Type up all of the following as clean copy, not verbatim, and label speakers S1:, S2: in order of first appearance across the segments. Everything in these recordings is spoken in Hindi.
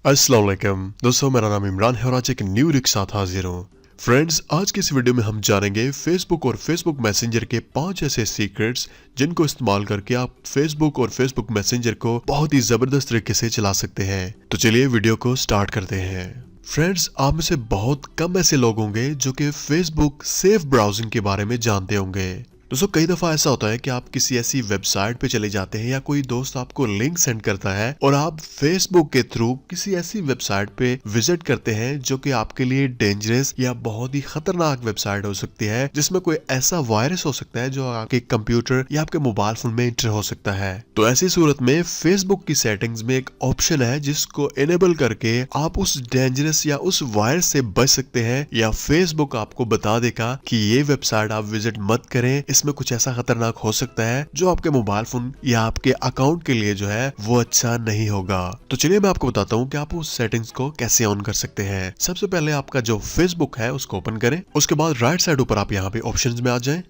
S1: अस्सलाम वालेकुम दोस्तों, मेरा नाम इमरान है और आज एक न्यू वीडियो के साथ हाजिर हूँ। फ्रेंड्स, आज की इस वीडियो में हम जानेंगे फेसबुक और फेसबुक मैसेंजर के 5 ऐसे सीक्रेट्स जिनको इस्तेमाल करके आप फेसबुक और फेसबुक मैसेंजर को बहुत ही जबरदस्त तरीके से चला सकते हैं। तो चलिए वीडियो को स्टार्ट करते हैं। फ्रेंड्स, आप में से बहुत कम ऐसे लोग होंगे जो कि फेसबुक सेफ ब्राउजिंग के बारे में जानते होंगे। दोस्तों, कई दफा ऐसा होता है कि आप किसी ऐसी वेबसाइट पे चले जाते हैं या कोई दोस्त आपको लिंक सेंड करता है और आप फेसबुक के थ्रू किसी ऐसी वेबसाइट पे विजिट करते हैं जो कि आपके लिए डेंजरस या बहुत ही खतरनाक वेबसाइट हो सकती है, जिसमें कोई ऐसा वायरस हो सकता है जो आपके कंप्यूटर या आपके मोबाइल फोन में एंटर हो सकता है। तो ऐसी सूरत में फेसबुक की सेटिंग्स में एक ऑप्शन है जिसको इनेबल करके आप उस डेंजरस या उस वायरस से बच सकते हैं, या फेसबुक आपको बता देगा कि ये वेबसाइट आप विजिट मत करें, इसमें कुछ ऐसा खतरनाक हो सकता है जो आपके मोबाइल फोन या आपके अकाउंट के लिए जो है वो अच्छा नहीं होगा। तो चलिए मैं आपको बताता हूँ कि आप उस सेटिंग्स को कैसे ऑन कर सकते हैं। सबसे पहले आपका जो फेसबुक है उसको ओपन करें। उसके बाद राइट साइड ऊपर आप यहाँ पे ऑप्शंस में आ जाएं।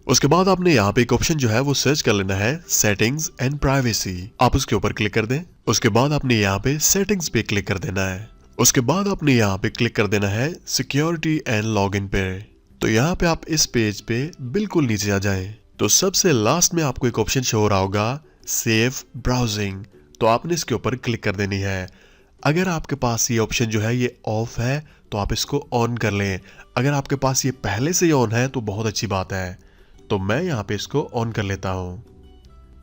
S1: उसके बाद आपने यहाँ पे एक ऑप्शन जो है वो सर्च कर लेना है, सेटिंग्स एंड प्राइवेसी। आप उसके ऊपर क्लिक कर दें। उसके बाद आपने यहाँ पे सेटिंग्स पे क्लिक कर देना है। उसके बाद आपने यहाँ पे क्लिक कर देना है सिक्योरिटी एंड लॉगिन पे। तो यहाँ पे आप इस पेज पे बिल्कुल नीचे आ जाएं। तो सबसे लास्ट में आपको एक ऑप्शन शो हो रहा होगा, सेफ ब्राउजिंग। तो आपने इसके ऊपर क्लिक कर देनी है। अगर आपके पास ये ऑप्शन जो है ये ऑफ है तो आप इसको ऑन कर लें। अगर आपके पास ये पहले से ही ऑन है तो बहुत अच्छी बात है। तो मैं यहाँ पे इसको ऑन कर लेता हूँ।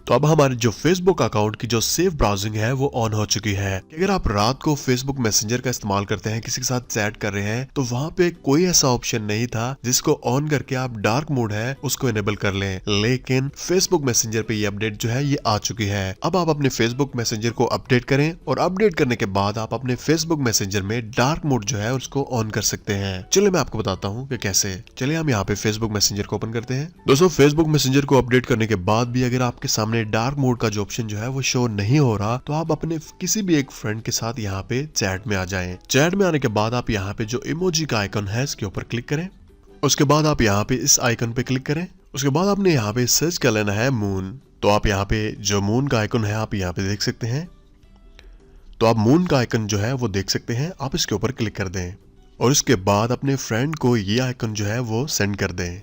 S1: तो अब हमारे जो फेसबुक अकाउंट की जो सेफ ब्राउजिंग है वो ऑन हो चुकी है। अगर आप रात को फेसबुक मैसेंजर का इस्तेमाल करते हैं, किसी के साथ चैट कर रहे हैं, तो वहां पे कोई ऐसा ऑप्शन नहीं था जिसको ऑन करके आप डार्क मोड है उसको इनेबल कर लें। लेकिन फेसबुक मैसेंजर पे ये अपडेट जो है ये आ चुकी है। अब आप अपने फेसबुक मैसेंजर को अपडेट करें और अपडेट करने के बाद आप अपने फेसबुक मैसेंजर में डार्क मोड जो है उसको ऑन कर सकते हैं। चलिए मैं आपको बताता हूँ कि कैसे। चलिए हम यहाँ पे फेसबुक मैसेंजर को ओपन करते हैं। दोस्तों, फेसबुक मैसेंजर को अपडेट करने के बाद भी अगर आपके सामने डार्क मोड का जो ऑप्शन जो है वो शो नहीं हो रहा, तो आप अपने किसी भी एक फ्रेंड के साथ यहाँ पे चैट में आ जाएं। चैट में आने के बाद आप यहाँ पे जो इमोजी का आइकन है इसके ऊपर क्लिक करें। उसके बाद आप यहाँ पे इस आइकन पे क्लिक करें। उसके बाद आपने यहाँ पे सर्च कर लेना है मून। तो आप यहाँ पे जो मून का आइकन है आप यहाँ पे देख सकते हैं। तो आप मून का आइकन जो है वो देख सकते हैं, आप इसके ऊपर क्लिक कर दें और इसके बाद अपने फ्रेंड को ये आइकन जो है वो सेंड कर दें।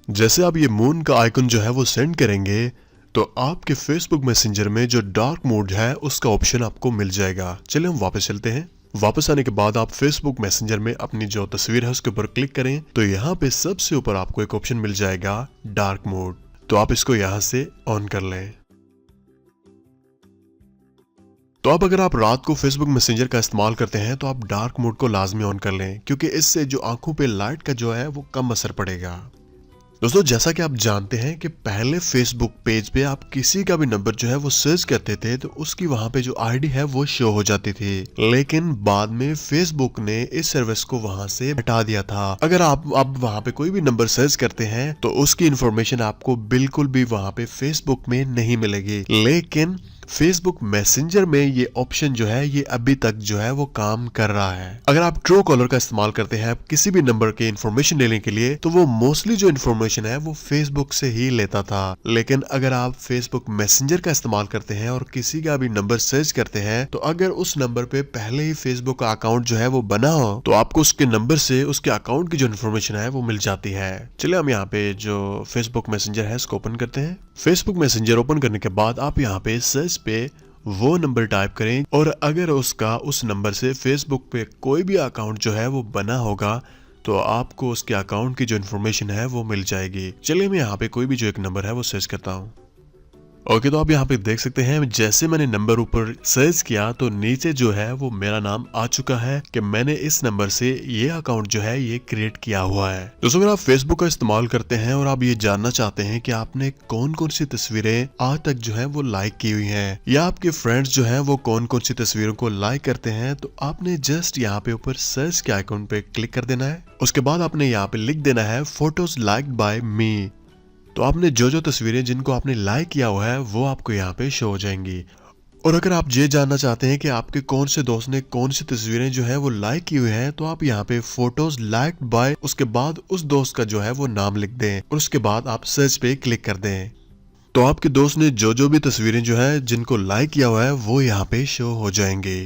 S1: जैसे आप ये मून का आइकन जो है वो सेंड करेंगे तो आपके फेसबुक मैसेंजर में जो डार्क मोड है उसका ऑप्शन आपको मिल जाएगा। चलिए हम वापस चलते हैं। वापस आने के बाद आप फेसबुक मैसेंजर में अपनी जो तस्वीर है उसके ऊपर क्लिक करें तो यहाँ पे सबसे ऊपर आपको एक ऑप्शन मिल जाएगा, डार्क मोड। तो आप इसको यहाँ से ऑन कर लें। तो अब अगर आप रात को फेसबुक मैसेंजर का इस्तेमाल करते हैं तो आप डार्क मोड को लाजमी ऑन कर लें, क्योंकि इससे जो आंखों पे लाइट का जो है वो कम असर पड़ेगा। दोस्तों, जैसा कि आप जानते हैं कि पहले फेसबुक पेज पे आप किसी का भी नंबर जो है वो सर्च करते थे तो उसकी वहां पे जो आईडी है वो शो हो जाती थी, लेकिन बाद में फेसबुक ने इस सर्विस को वहां से हटा दिया था। अगर आप अब वहां पे कोई भी नंबर सर्च करते हैं तो उसकी इंफॉर्मेशन आपको बिल्कुल भी वहां पे फेसबुक में नहीं मिलेगी। लेकिन फेसबुक मैसेंजर में ये ऑप्शन जो है ये अभी तक जो है वो काम कर रहा है। अगर आप ट्रू कॉलर का इस्तेमाल करते हैं किसी भी नंबर के इन्फॉर्मेशन लेने के लिए, तो वो मोस्टली जो इन्फॉर्मेशन है वो फेसबुक से ही लेता था। लेकिन अगर आप फेसबुक मैसेंजर का इस्तेमाल करते हैं और किसी का भी नंबर सर्च करते हैं, तो अगर उस नंबर पे पहले ही फेसबुक का अकाउंट जो है वो बना हो तो आपको उसके नंबर से उसके अकाउंट की जो इन्फॉर्मेशन है वो मिल जाती है। चलिए हम यहाँ पे जो फेसबुक मैसेंजर है इसको ओपन करते हैं। फेसबुक मैसेंजर ओपन करने के बाद आप यहाँ पे सर्च पे वो नंबर टाइप करें और अगर उसका उस नंबर से फेसबुक पे कोई भी अकाउंट जो है वो बना होगा तो आपको उसके अकाउंट की जो इन्फॉर्मेशन है वो मिल जाएगी। चलिए मैं यहाँ पे कोई भी जो एक नंबर है वो सर्च करता हूँ। ओके, तो आप यहाँ पे देख सकते हैं जैसे मैंने नंबर ऊपर सर्च किया तो नीचे जो है वो मेरा नाम आ चुका है कि मैंने इस नंबर से ये अकाउंट जो है ये क्रिएट किया हुआ है। दोस्तों, अगर आप फेसबुक का इस्तेमाल करते हैं और आप ये जानना चाहते हैं कि आपने कौन कौन सी तस्वीरें आज तक जो है वो लाइक की हुई हैं, या आपके फ्रेंड्स जो है वो कौन कौन सी तस्वीरों को लाइक करते हैं, तो आपने जस्ट यहाँ पे ऊपर सर्च के आइकन पे क्लिक कर देना है। उसके बाद आपने यहाँ पे लिख देना है फोटोज लाइक्ड बाय मी। तो आपने जो तस्वीरें जिनको आपने लाइक किया हुआ है वो आपको यहाँ पे शो हो जाएंगी। और अगर आप ये जानना चाहते हैं कि आपके कौन से दोस्त ने कौन सी तस्वीरें जो है वो लाइक की हुई हैं, तो आप यहाँ पे फोटोज लाइक्ड बाय उसके बाद उस दोस्त का जो है वो नाम लिख दें और उसके बाद आप सर्च पे क्लिक कर दें। तो आपके दोस्त ने जो भी तस्वीरें जो है जिनको लाइक किया हुआ है वो यहाँ पे शो हो जाएंगे।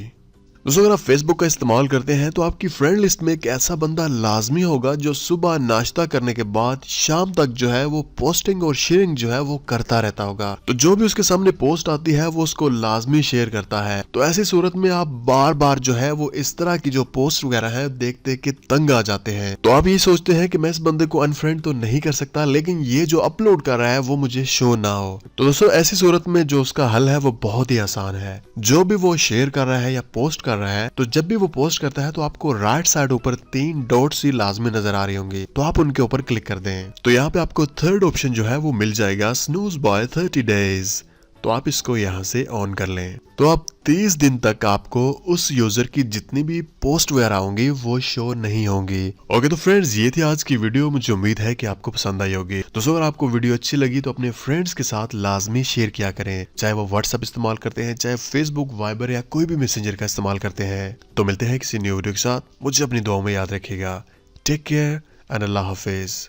S1: दोस्तों अगर आप फेसबुक का इस्तेमाल करते हैं तो आपकी फ्रेंड लिस्ट में एक ऐसा बंदा लाजमी होगा जो सुबह नाश्ता करने के बाद शाम तक जो है वो पोस्टिंग और शेयरिंग जो है वो करता रहता होगा। तो जो भी उसके सामने पोस्ट आती है वो उसको लाजमी शेयर करता है। तो ऐसी सूरत में आप बार बार जो है वो इस तरह की जो पोस्ट वगैरह है देख देख के तंग आ जाते हैं। तो आप ये सोचते हैं कि मैं इस बंदे को अनफ्रेंड तो नहीं कर सकता, लेकिन ये जो अपलोड कर रहा है वो मुझे शो ना हो। तो दोस्तों ऐसी सूरत में जो उसका हल है वो बहुत ही आसान है। जो भी वो शेयर कर रहा है या पोस्ट कर रहा है, तो जब भी वो पोस्ट करता है तो आपको राइट साइड ऊपर 3 डॉट्स ही लाजमी नजर आ रही होंगी, तो आप उनके ऊपर क्लिक कर दें। तो यहाँ पे आपको थर्ड ऑप्शन जो है वो मिल जाएगा, स्नूज बाय 30 डेज। तो आप इसको यहाँ से ऑन कर लें। तो आप 30 दिन तक आपको उस यूजर की जितनी भी पोस्ट वगैरह होंगी वो शो नहीं होंगी। ओके तो फ्रेंड्स ये थी आज की वीडियो, मुझे उम्मीद है कि आपको पसंद आई होगी। दोस्तों अगर आपको वीडियो अच्छी लगी तो अपने फ्रेंड्स के साथ लाजमी शेयर किया करें, चाहे वो व्हाट्सएप इस्तेमाल करते हैं, चाहे फेसबुक, वाइबर या कोई भी मैसेंजर का इस्तेमाल करते हैं। तो मिलते हैं किसी न्यू वीडियो के साथ, मुझे अपनी दुआओं में याद रखिएगा। टेक केयर एंड अल्लाह हाफिज।